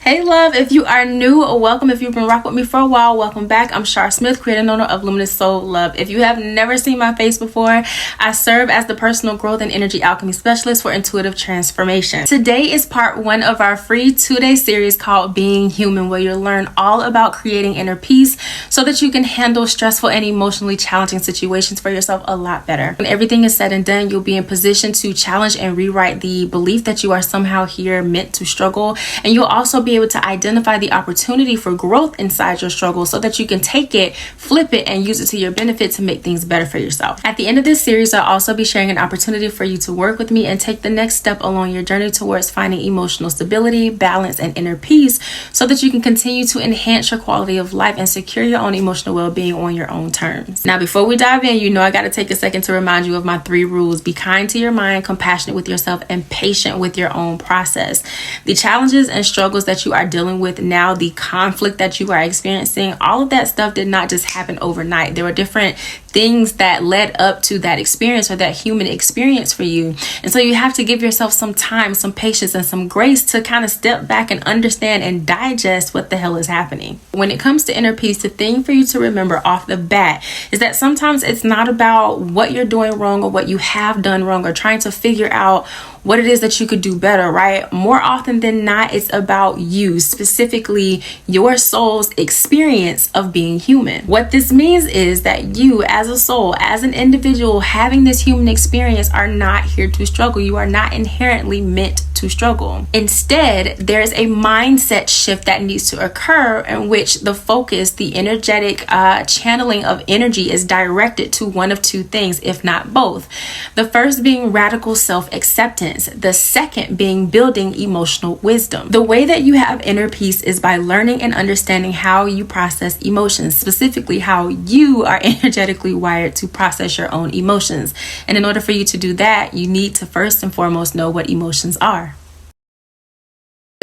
Hey love, if you are new, welcome. If you've been rocking with me for a while, welcome back. I'm Shar Smith, creator and owner of Luminous Soul Love. If you have never seen my face before, I serve as the personal growth and energy alchemy specialist for intuitive transformation. Today is part 1 of our free 2-day series called Being Human, where you'll learn all about creating inner peace so that you can handle stressful and emotionally challenging situations for yourself a lot better. When everything is said and done, you'll be in position to challenge and rewrite the belief that you are somehow here meant to struggle, and you'll also be able to identify the opportunity for growth inside your struggle so that you can take it, flip it, and use it to your benefit to make things better for yourself. At the end of this series, I'll also be sharing an opportunity for you to work with me and take the next step along your journey towards finding emotional stability, balance, and inner peace so that you can continue to enhance your quality of life and secure your own emotional well-being on your own terms. Now, before we dive in, I got to take a second to remind you of my 3 rules. Be kind to your mind, compassionate with yourself, and patient with your own process. The challenges and struggles that you are dealing with now, the conflict that you are experiencing, all of that stuff did not just happen overnight. There were different things that led up to that experience or that human experience for you. And so you have to give yourself some time, some patience, and some grace to kind of step back and understand and digest what the hell is happening. When it comes to inner peace, the thing for you to remember off the bat is that sometimes it's not about what you're doing wrong or what you have done wrong or trying to figure out what it is that you could do better, right? More often than not, it's about you, specifically your soul's experience of being human. What this means is that you as a soul, as an individual having this human experience, are not here to struggle. You are not inherently meant to struggle. Instead, there's a mindset shift that needs to occur in which the focus, the energetic channeling of energy is directed to one of 2 things, if not both. The first being radical self-acceptance. The second being building emotional wisdom. The way that you have inner peace is by learning and understanding how you process emotions, specifically how you are energetically wired to process your own emotions. And in order for you to do that, you need to first and foremost know what emotions are.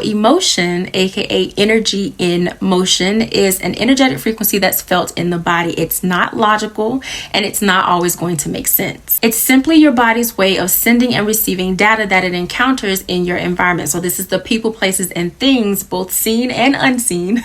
Emotion, aka energy in motion, is an energetic frequency that's felt in the body. It's not logical and it's not always going to make sense. It's simply your body's way of sending and receiving data that it encounters in your environment. So this is the people, places, and things, both seen and unseen,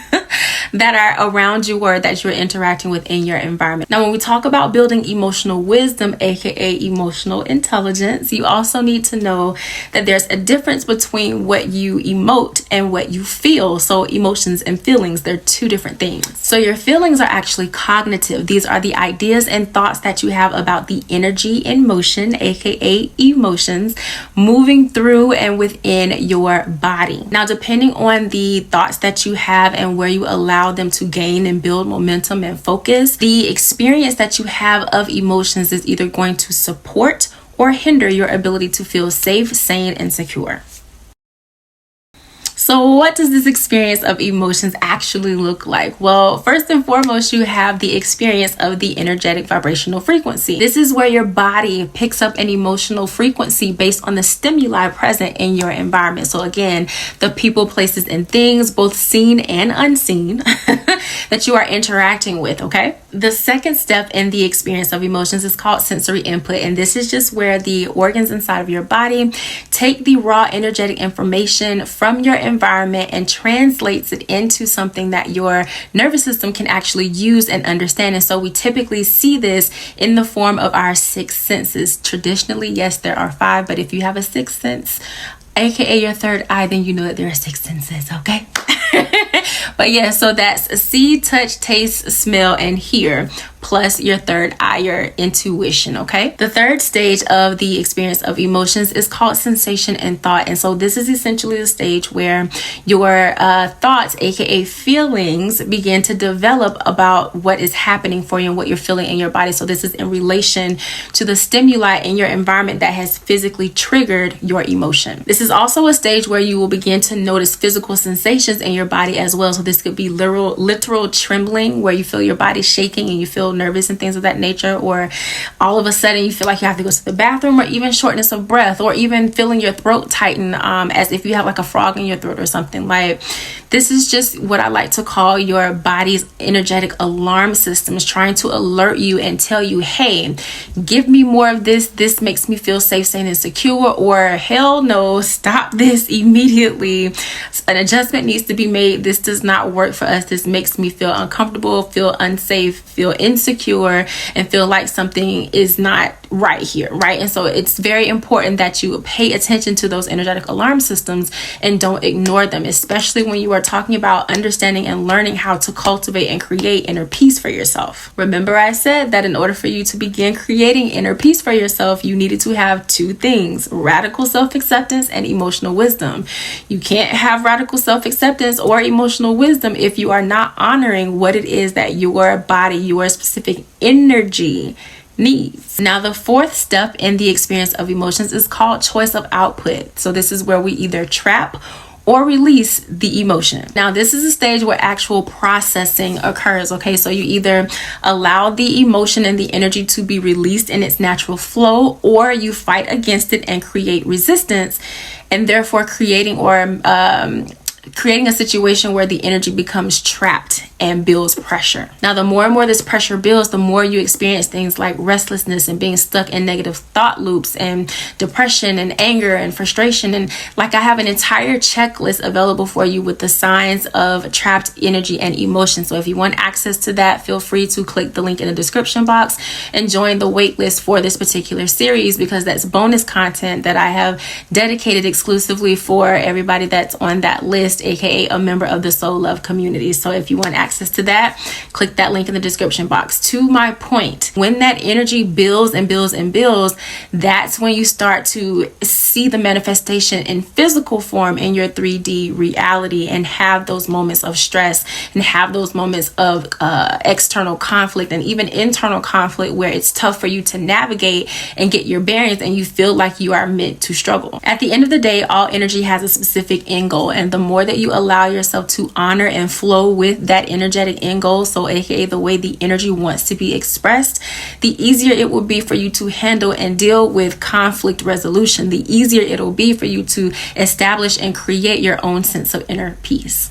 that are around you or that you're interacting with in your environment. Now, when we talk about building emotional wisdom, aka emotional intelligence, you also need to know that there's a difference between what you emote and what you feel. So emotions and feelings, they're 2 different things. So your feelings are actually cognitive. These are the ideas and thoughts that you have about the energy in motion, aka emotions, moving through and within your body. Now, depending on the thoughts that you have and where you allow them to gain and build momentum and focus, the experience that you have of emotions is either going to support or hinder your ability to feel safe, sane, and secure. So what does this experience of emotions actually look like? Well, first and foremost, you have the experience of the energetic vibrational frequency. This is where your body picks up an emotional frequency based on the stimuli present in your environment. So again, the people, places, and things, both seen and unseen, that you are interacting with, okay? The second step in the experience of emotions is called sensory input. And this is just where the organs inside of your body take the raw energetic information from your environment and translates it into something that your nervous system can actually use and understand. And so we typically see this in the form of our 6 senses. Traditionally, yes, there are 5, but if you have a 6th sense, aka your 3rd eye, then you know that there are 6 senses, okay? But yeah, so that's see, touch, taste, smell, and hear, plus your 3rd eye, your intuition, okay? The 3rd stage of the experience of emotions is called sensation and thought. And so this is essentially the stage where your thoughts, aka feelings, begin to develop about what is happening for you and what you're feeling in your body. So this is in relation to the stimuli in your environment that has physically triggered your emotion. This is also a stage where you will begin to notice physical sensations in your body as well. So this could be literal trembling, where you feel your body shaking and you feel nervous and things of that nature, or all of a sudden you feel like you have to go to the bathroom, or even shortness of breath, or even feeling your throat tighten, as if you have like a frog in your throat or something. Like, This is just what I like to call your body's energetic alarm systems, trying to alert you and tell you, hey, give me more of this. This makes me feel safe, sane, and secure, or hell no, stop this immediately. An adjustment needs to be made. This does not work for us. This makes me feel uncomfortable, feel unsafe, feel insecure, and feel like something is not right here, right? And so it's very important that you pay attention to those energetic alarm systems and don't ignore them, especially when you are talking about understanding and learning how to cultivate and create inner peace for yourself. Remember, I said that in order for you to begin creating inner peace for yourself, you needed to have two things: radical self-acceptance and emotional wisdom. You can't have radical self-acceptance or emotional wisdom if you are not honoring what it is that your body, your specific energy needs. Now, the fourth step in the experience of emotions is called choice of output. So this is where we either trap or release the emotion. Now, this is a stage where actual processing occurs, okay? So you either allow the emotion and the energy to be released in its natural flow, or you fight against it and create resistance, and therefore creating a situation where the energy becomes trapped and builds pressure. Now, the more and more this pressure builds, the more you experience things like restlessness and being stuck in negative thought loops and depression and anger and frustration. And like, I have an entire checklist available for you with the signs of trapped energy and emotion. So if you want access to that, feel free to click the link in the description box and join the wait list for this particular series, because that's bonus content that I have dedicated exclusively for everybody that's on that list, aka a member of the Soul Love community. So if you want access to that, click that link in the description box. To my point, when that energy builds and builds and builds, that's when you start to see the manifestation in physical form in your 3D reality, and have those moments of stress and have those moments of external conflict and even internal conflict, where it's tough for you to navigate and get your bearings, and you feel like you are meant to struggle. At the end of the day, all energy has a specific end goal, and the more that you allow yourself to honor and flow with that energetic end goal, so aka the way the energy wants to be expressed, the easier it will be for you to handle and deal with conflict resolution. The easier it'll be for you to establish and create your own sense of inner peace.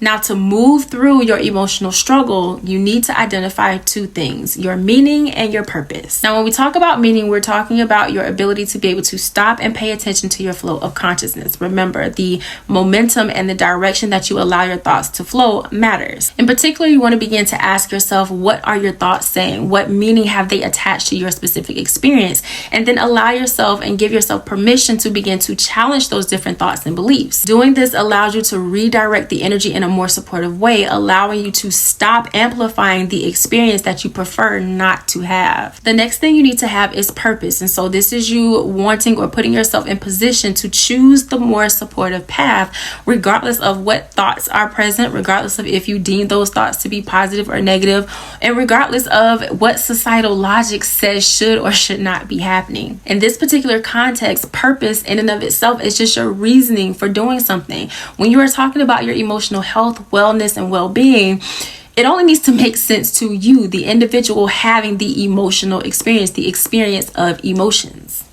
Now, to move through your emotional struggle, you need to identify two things: your meaning and your purpose. Now, when we talk about meaning, we're talking about your ability to be able to stop and pay attention to your flow of consciousness. Remember, the momentum and the direction that you allow your thoughts to flow matters. In particular, you want to begin to ask yourself, what are your thoughts saying? What meaning have they attached to your specific experience? And then allow yourself and give yourself permission to begin to challenge those different thoughts and beliefs. Doing this allows you to redirect the energy in a more supportive way, allowing you to stop amplifying the experience that you prefer not to have. The next thing you need to have is purpose. And so this is you wanting or putting yourself in position to choose the more supportive path, regardless of what thoughts are present, regardless of if you deem those thoughts to be positive or negative, and regardless of what societal logic says should or should not be happening. In this particular context, purpose in and of itself is just your reasoning for doing something. When you are talking about your emotional health, wellness, and well-being, it only needs to make sense to you, the individual having the emotional experience, the experience of emotions.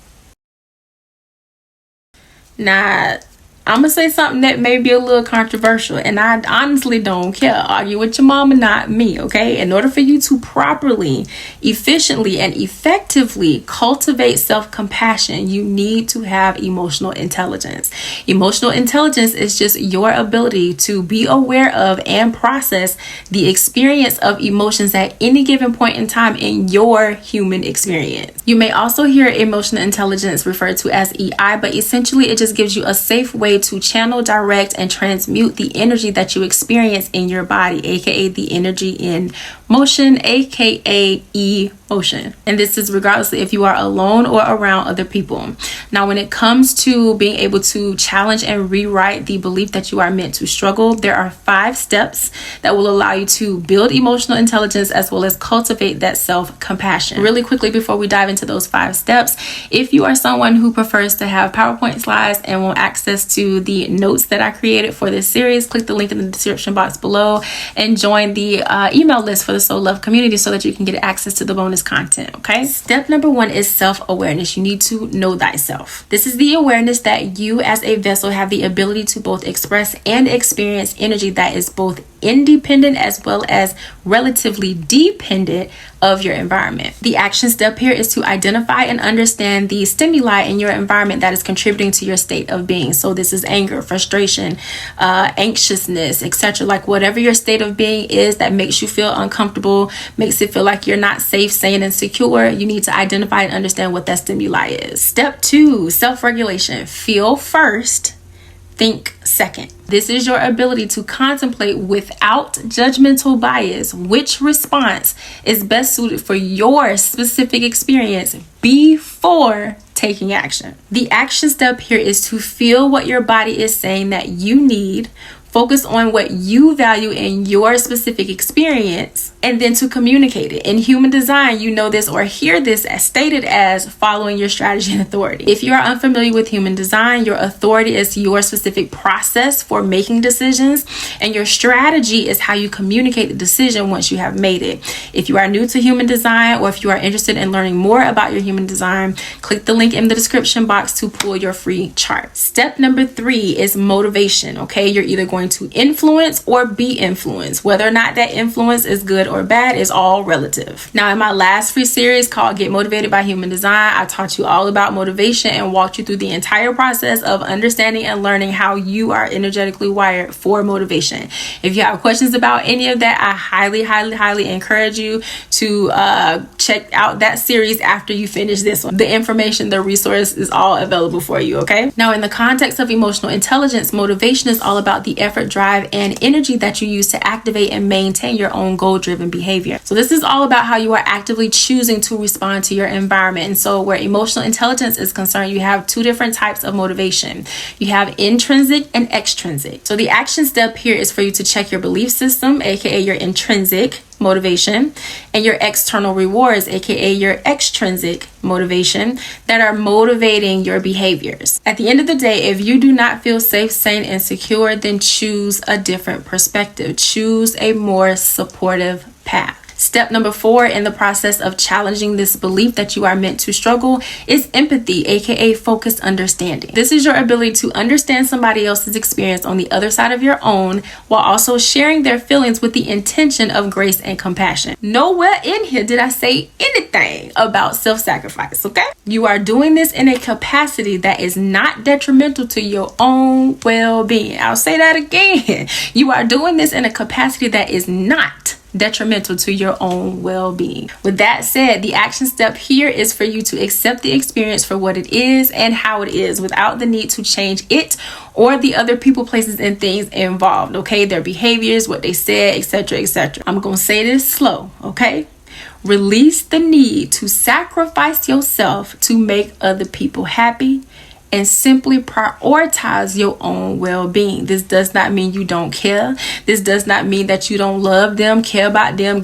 Now, I'm going to say something that may be a little controversial, and I honestly don't care. Argue with your mama, not me, okay? In order for you to properly, efficiently, and effectively cultivate self-compassion, you need to have emotional intelligence. Emotional intelligence is just your ability to be aware of and process the experience of emotions at any given point in time in your human experience. You may also hear emotional intelligence referred to as EI, but essentially it just gives you a safe way to channel, direct, and transmute the energy that you experience in your body, aka the energy in motion, aka emotion. And this is regardless if you are alone or around other people. Now, when it comes to being able to challenge and rewrite the belief that you are meant to struggle, there are 5 steps that will allow you to build emotional intelligence as well as cultivate that self-compassion. Really quickly, before we dive into those 5 steps, if you are someone who prefers to have PowerPoint slides and want access to the notes that I created for this series, click the link in the description box below and join the email list for for the Soul Love community so that you can get access to the bonus content, okay? Step number 1 is self-awareness. You need to know thyself. This is the awareness that you as a vessel have the ability to both express and experience energy that is both independent as well as relatively dependent of your environment. The action step here is to identify and understand the stimuli in your environment that is contributing to your state of being. So this is anger, frustration, anxiousness, etc. Like whatever your state of being is that makes you feel uncomfortable, makes it feel like you're not safe, sane, and secure, you need to identify and understand what that stimuli is. Step 2, self-regulation. Feel first, think second. This is your ability to contemplate without judgmental bias which response is best suited for your specific experience before taking action. The action step here is to feel what your body is saying that you need, focus on what you value in your specific experience, and then to communicate it. In human design, you know this or hear this as stated as following your strategy and authority. If you are unfamiliar with human design, your authority is your specific process for making decisions, and your strategy is how you communicate the decision once you have made it. If you are new to human design, or if you are interested in learning more about your human design, click the link in the description box to pull your free chart. Step number 3 is motivation, okay? You're either going to influence or be influenced. Whether or not that influence is good or bad is all relative. Now, in my last free series called Get Motivated by Human Design, I taught you all about motivation and walked you through the entire process of understanding and learning how you are energetically wired for motivation. If you have questions about any of that, I highly encourage you to check out that series after you finish this one. The information, the resource is all available for you, okay? Now, in the context of emotional intelligence, motivation is all about the effort, drive, and energy that you use to activate and maintain your own goal-driven behavior. So this is all about how you are actively choosing to respond to your environment. And so where emotional intelligence is concerned, you have 2 different types of motivation. You have intrinsic and extrinsic. So the action step here is for you to check your belief system, aka your intrinsic motivation, and your external rewards, aka your extrinsic motivation, that are motivating your behaviors. At the end of the day, if you do not feel safe, sane, and secure, then choose a different perspective. Choose a more supportive path. Step number 4 in the process of challenging this belief that you are meant to struggle is empathy, aka focused understanding. This is your ability to understand somebody else's experience on the other side of your own while also sharing their feelings with the intention of grace and compassion. Nowhere in here did I say anything about self-sacrifice, okay? You are doing this in a capacity that is not detrimental to your own well-being. I'll say that again. You are doing this in a capacity that is not detrimental to your own well-being. With that said, the action step here is for you to accept the experience for what it is and how it is without the need to change it or the other people, places, and things involved, okay? Their behaviors, what they said, etc., etc. I'm gonna say this slow, okay? Release the need to sacrifice yourself to make other people happy, and simply prioritize your own well-being. This does not mean you don't care. This does not mean that you don't love them, care about them,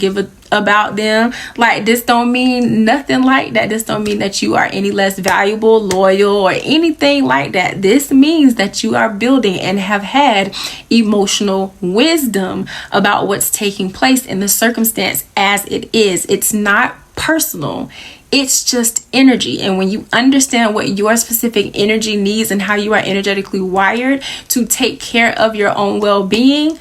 about them. Like, this don't mean nothing like that. This don't mean that you are any less valuable, loyal, or anything like that. This means that you are building and have had emotional wisdom about what's taking place in the circumstance as it is. It's not personal. It's just energy. And when you understand what your specific energy needs and how you are energetically wired to take care of your own well-being,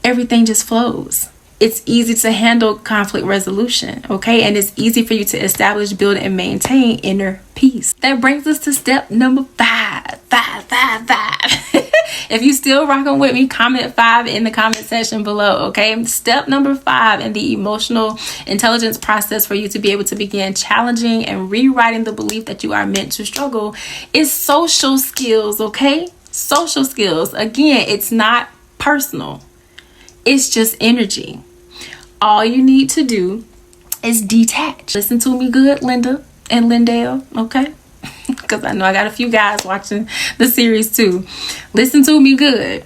everything just flows. It's easy to handle conflict resolution, okay? And it's easy for you to establish, build, and maintain inner peace. That brings us to step number 5. If you still rocking with me, comment 5 in the comment section below, okay? Step number 5 in the emotional intelligence process for you to be able to begin challenging and rewriting the belief that you are meant to struggle is social skills, okay? Social skills. Again, it's not personal. It's just energy. All you need to do is detach. Listen to me good, Linda and Lindell, okay? Because I know I got a few guys watching the series too. Listen to me good.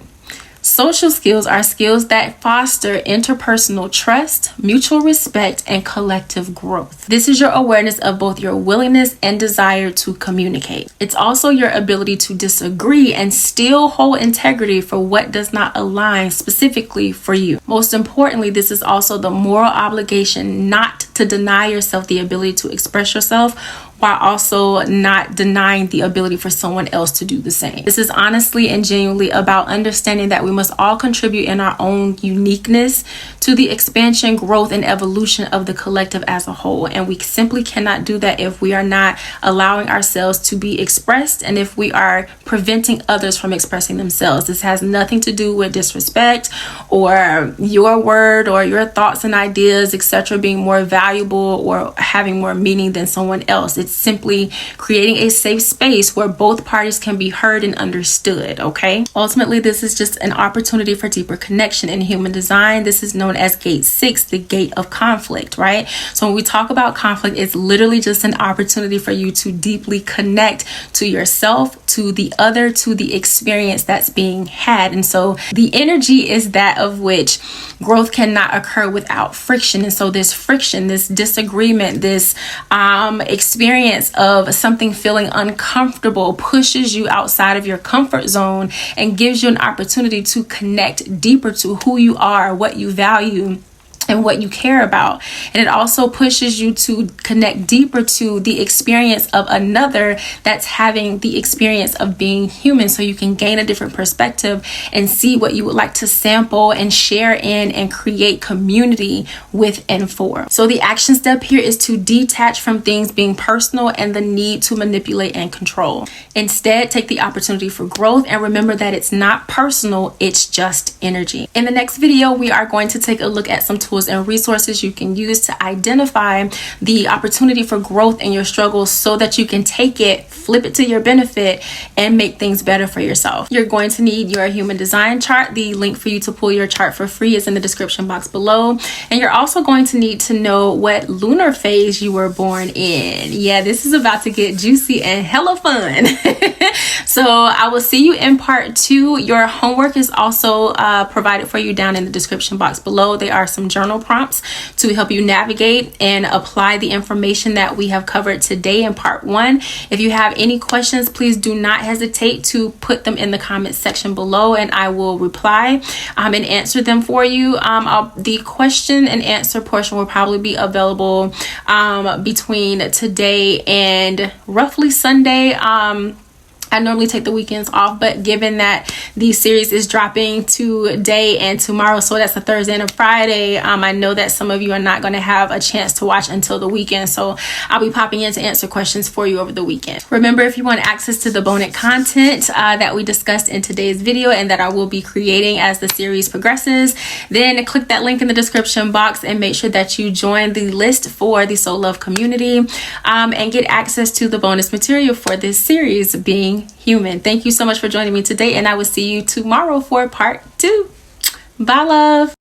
Social skills are skills that foster interpersonal trust, mutual respect, and collective growth. This is your awareness of both your willingness and desire to communicate. It's also your ability to disagree and still hold integrity for what does not align specifically for you. Most importantly, this is also the moral obligation not to deny yourself the ability to express yourself, while also not denying the ability for someone else to do the same. This is honestly and genuinely about understanding that we must all contribute in our own uniqueness to the expansion, growth, and evolution of the collective as a whole. And we simply cannot do that if we are not allowing ourselves to be expressed and if we are preventing others from expressing themselves. This has nothing to do with disrespect or your word or your thoughts and ideas, etc., being more valuable or having more meaning than someone else. It's simply creating a safe space where both parties can be heard and understood, okay? Ultimately, this is just an opportunity for deeper connection. In human design, this is known as gate 6, the gate of conflict, right? So when we talk about conflict, it's literally just an opportunity for you to deeply connect to yourself, to the other, to the experience that's being had. And so the energy is that of which growth cannot occur without friction. And so this friction, this disagreement, this experience of something feeling uncomfortable pushes you outside of your comfort zone and gives you an opportunity to connect deeper to who you are, what you value, and what you care about. And it also pushes you to connect deeper to the experience of another that's having the experience of being human, so you can gain a different perspective and see what you would like to sample and share in and create community with and for. So the action step here is to detach from things being personal and the need to manipulate and control. Instead, take the opportunity for growth and remember that it's not personal, it's just energy. In the next video, we are going to take a look at some tools and resources you can use to identify the opportunity for growth in your struggles so that you can take it, flip it to your benefit, and make things better for yourself. You're going to need your human design chart. The link for you to pull your chart for free is in the description box below. And you're also going to need to know what lunar phase you were born in. Yeah, this is about to get juicy and hella fun. So I will see you in part 2. Your homework is also provided for you down in the description box below. There are some journal prompts to help you navigate and apply the information that we have covered today in part 1. If you have any questions, please do not hesitate to put them in the comments section below and I will reply and answer them for you. The question and answer portion will probably be available between today and roughly Sunday. I normally take the weekends off, but given that the series is dropping today and tomorrow, so that's a Thursday and a Friday, I know that some of you are not going to have a chance to watch until the weekend, so I'll be popping in to answer questions for you over the weekend. Remember, if you want access to the bonus content that we discussed in today's video and that I will be creating as the series progresses, then click that link in the description box and make sure that you join the list for the Soul Love community and get access to the bonus material for this series, Being Human. Thank you so much for joining me today, and I will see you tomorrow for part 2. Bye, love.